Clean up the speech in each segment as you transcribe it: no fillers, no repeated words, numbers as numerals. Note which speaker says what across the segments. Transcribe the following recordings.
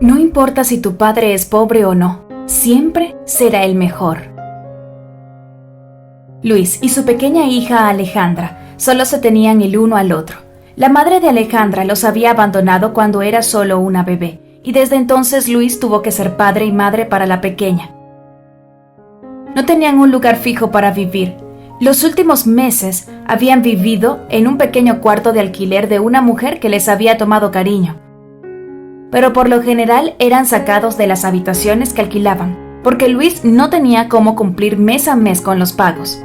Speaker 1: No importa si tu padre es pobre o no, siempre será el mejor. Luis y su pequeña hija Alejandra solo se tenían el uno al otro. La madre de Alejandra los había abandonado cuando era solo una bebé, y desde entonces Luis tuvo que ser padre y madre para la pequeña. No tenían un lugar fijo para vivir. Los últimos meses habían vivido en un pequeño cuarto de alquiler de una mujer que les había tomado cariño. Pero por lo general eran sacados de las habitaciones que alquilaban, porque Luis no tenía cómo cumplir mes a mes con los pagos.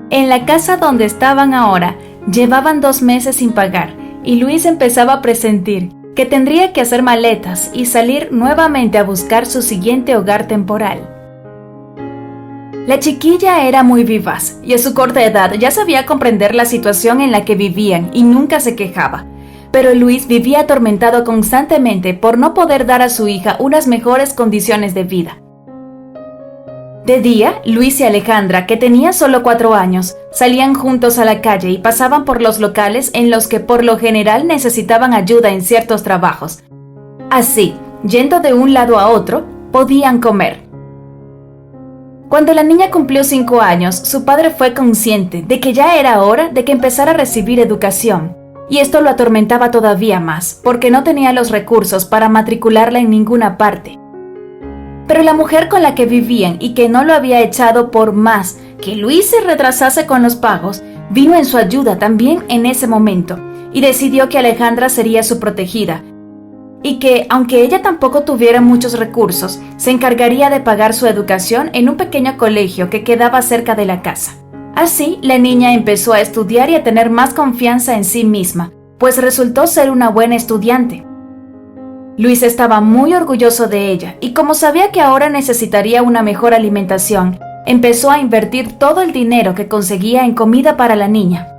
Speaker 1: En la casa donde estaban ahora, llevaban 2 meses sin pagar, y Luis empezaba a presentir que tendría que hacer maletas y salir nuevamente a buscar su siguiente hogar temporal. La chiquilla era muy vivaz, y a su corta edad ya sabía comprender la situación en la que vivían y nunca se quejaba. Pero Luis vivía atormentado constantemente por no poder dar a su hija unas mejores condiciones de vida. De día, Luis y Alejandra, que tenían solo 4 años, salían juntos a la calle y pasaban por los locales en los que por lo general necesitaban ayuda en ciertos trabajos. Así, yendo de un lado a otro, podían comer. Cuando la niña cumplió 5 años, su padre fue consciente de que ya era hora de que empezara a recibir educación. Y esto lo atormentaba todavía más, porque no tenía los recursos para matricularla en ninguna parte. Pero la mujer con la que vivían y que no lo había echado por más que Luis se retrasase con los pagos, vino en su ayuda también en ese momento, y decidió que Alejandra sería su protegida, y que, aunque ella tampoco tuviera muchos recursos, se encargaría de pagar su educación en un pequeño colegio que quedaba cerca de la casa. Así, la niña empezó a estudiar y a tener más confianza en sí misma, pues resultó ser una buena estudiante. Luis estaba muy orgulloso de ella, y como sabía que ahora necesitaría una mejor alimentación, empezó a invertir todo el dinero que conseguía en comida para la niña.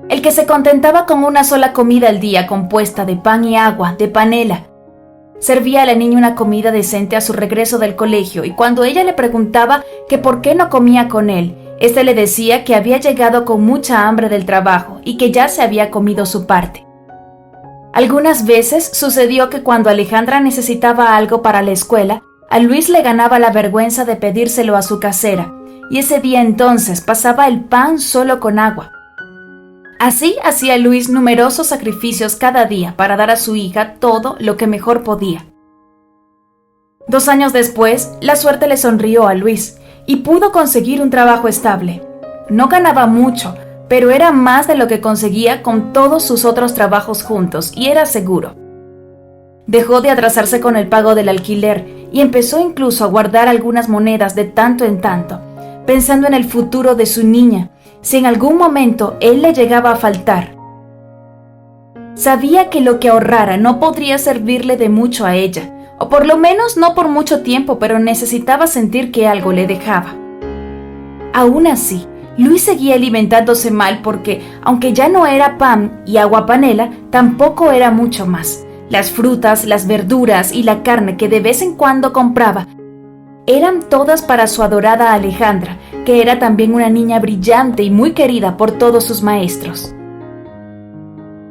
Speaker 1: El que se contentaba con una sola comida al día compuesta de pan y agua, de panela. Servía a la niña una comida decente a su regreso del colegio, y cuando ella le preguntaba que por qué no comía con él, este le decía que había llegado con mucha hambre del trabajo y que ya se había comido su parte. Algunas veces sucedió que cuando Alejandra necesitaba algo para la escuela, a Luis le ganaba la vergüenza de pedírselo a su casera, y ese día entonces pasaba el pan solo con agua. Así hacía Luis numerosos sacrificios cada día para dar a su hija todo lo que mejor podía. 2 años después, la suerte le sonrió a Luis, y pudo conseguir un trabajo estable. No ganaba mucho, pero era más de lo que conseguía con todos sus otros trabajos juntos, y era seguro. Dejó de atrasarse con el pago del alquiler y empezó incluso a guardar algunas monedas de tanto en tanto, pensando en el futuro de su niña, si en algún momento él le llegaba a faltar. Sabía que lo que ahorrara no podría servirle de mucho a ella, o por lo menos no por mucho tiempo, pero necesitaba sentir que algo le dejaba. Aún así, Luis seguía alimentándose mal porque, aunque ya no era pan y agua panela, tampoco era mucho más. Las frutas, las verduras y la carne que de vez en cuando compraba eran todas para su adorada Alejandra, que era también una niña brillante y muy querida por todos sus maestros.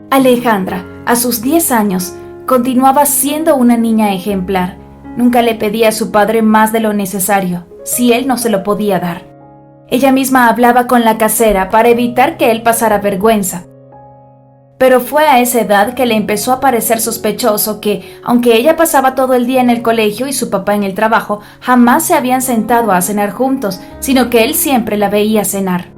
Speaker 1: Alejandra, a sus 10 años, continuaba siendo una niña ejemplar. Nunca le pedía a su padre más de lo necesario, si él no se lo podía dar. Ella misma hablaba con la casera para evitar que él pasara vergüenza. Pero fue a esa edad que le empezó a parecer sospechoso que, aunque ella pasaba todo el día en el colegio y su papá en el trabajo, jamás se habían sentado a cenar juntos, sino que él siempre la veía cenar.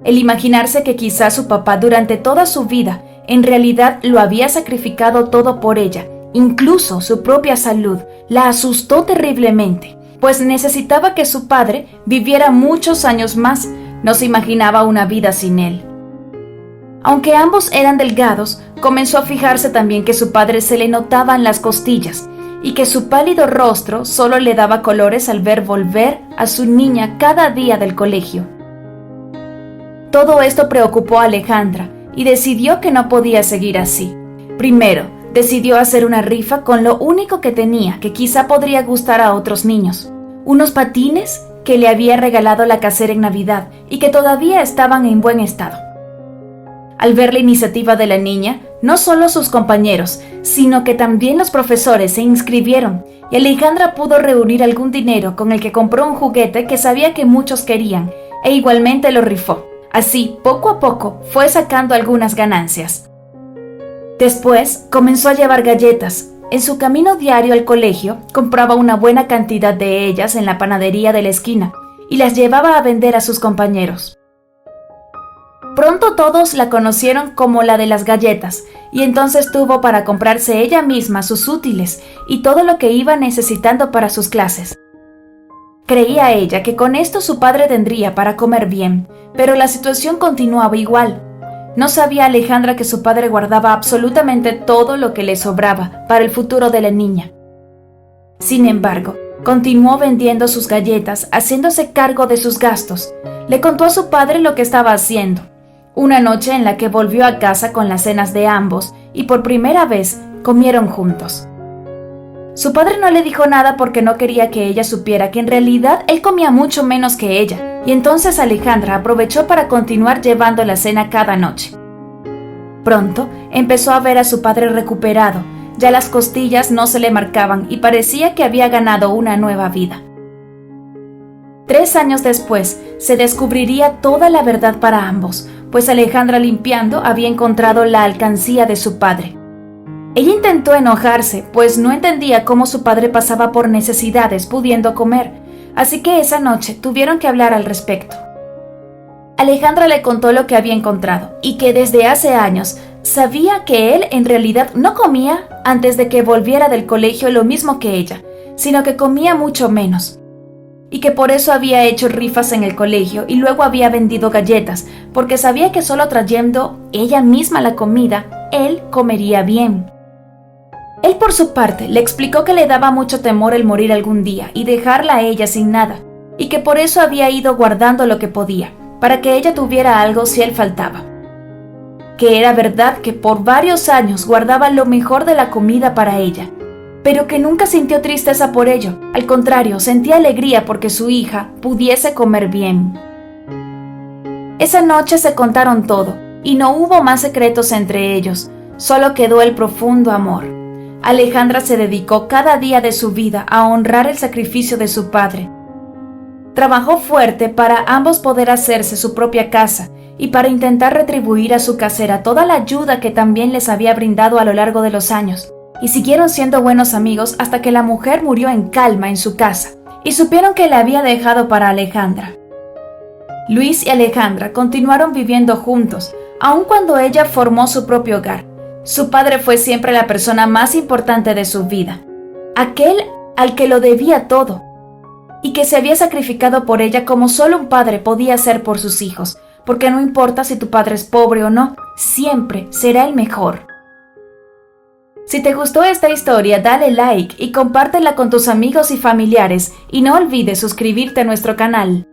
Speaker 1: El imaginarse que quizás su papá durante toda su vida en realidad lo había sacrificado todo por ella, incluso su propia salud, la asustó terriblemente, pues necesitaba que su padre viviera muchos años más. No se imaginaba una vida sin él. Aunque ambos eran delgados, comenzó a fijarse también que su padre se le notaban las costillas y que su pálido rostro solo le daba colores al ver volver a su niña cada día del colegio. Todo esto preocupó a Alejandra y decidió que no podía seguir así. Primero, decidió hacer una rifa con lo único que tenía, que quizá podría gustar a otros niños. Unos patines que le había regalado la casera en Navidad y que todavía estaban en buen estado. Al ver la iniciativa de la niña, No solo sus compañeros, sino que también los profesores se inscribieron y Alejandra pudo reunir algún dinero con el que compró un juguete que sabía que muchos querían e igualmente lo rifó. Así, poco a poco, fue sacando algunas ganancias. Después, comenzó a llevar galletas. En su camino diario al colegio, compraba una buena cantidad de ellas en la panadería de la esquina y las llevaba a vender a sus compañeros. Pronto todos la conocieron como la de las galletas, y entonces tuvo para comprarse ella misma sus útiles y todo lo que iba necesitando para sus clases. Creía ella que con esto su padre tendría para comer bien, pero la situación continuaba igual. No sabía Alejandra que su padre guardaba absolutamente todo lo que le sobraba para el futuro de la niña. Sin embargo, continuó vendiendo sus galletas, haciéndose cargo de sus gastos. Le contó a su padre lo que estaba haciendo. Una noche en la que volvió a casa con las cenas de ambos y por primera vez comieron juntos. Su padre no le dijo nada porque no quería que ella supiera que en realidad él comía mucho menos que ella, y entonces Alejandra aprovechó para continuar llevando la cena cada noche. Pronto empezó a ver a su padre recuperado, ya las costillas no se le marcaban y parecía que había ganado una nueva vida. 3 años después se descubriría toda la verdad para ambos, pues Alejandra limpiando había encontrado la alcancía de su padre. Ella intentó enojarse, pues no entendía cómo su padre pasaba por necesidades pudiendo comer, así que esa noche tuvieron que hablar al respecto. Alejandra le contó lo que había encontrado y que desde hace años sabía que él en realidad no comía antes de que volviera del colegio lo mismo que ella, sino que comía mucho menos. Y que por eso había hecho rifas en el colegio y luego había vendido galletas, porque sabía que solo trayendo ella misma la comida, él comería bien. Él por su parte le explicó que le daba mucho temor el morir algún día y dejarla a ella sin nada, y que por eso había ido guardando lo que podía, para que ella tuviera algo si él faltaba. Que era verdad que por varios años guardaba lo mejor de la comida para ella, pero que nunca sintió tristeza por ello, al contrario, sentía alegría porque su hija pudiese comer bien. Esa noche se contaron todo, y no hubo más secretos entre ellos, solo quedó el profundo amor. Alejandra se dedicó cada día de su vida a honrar el sacrificio de su padre. Trabajó fuerte para ambos poder hacerse su propia casa y para intentar retribuir a su casera toda la ayuda que también les había brindado a lo largo de los años. Y siguieron siendo buenos amigos hasta que la mujer murió en calma en su casa y supieron que la había dejado para Alejandra. Luis y Alejandra continuaron viviendo juntos, aun cuando ella formó su propio hogar. Su padre fue siempre la persona más importante de su vida, aquel al que lo debía todo, y que se había sacrificado por ella como solo un padre podía hacer por sus hijos, porque no importa si tu padre es pobre o no, siempre será el mejor. Si te gustó esta historia, dale like y compártela con tus amigos y familiares, y no olvides suscribirte a nuestro canal.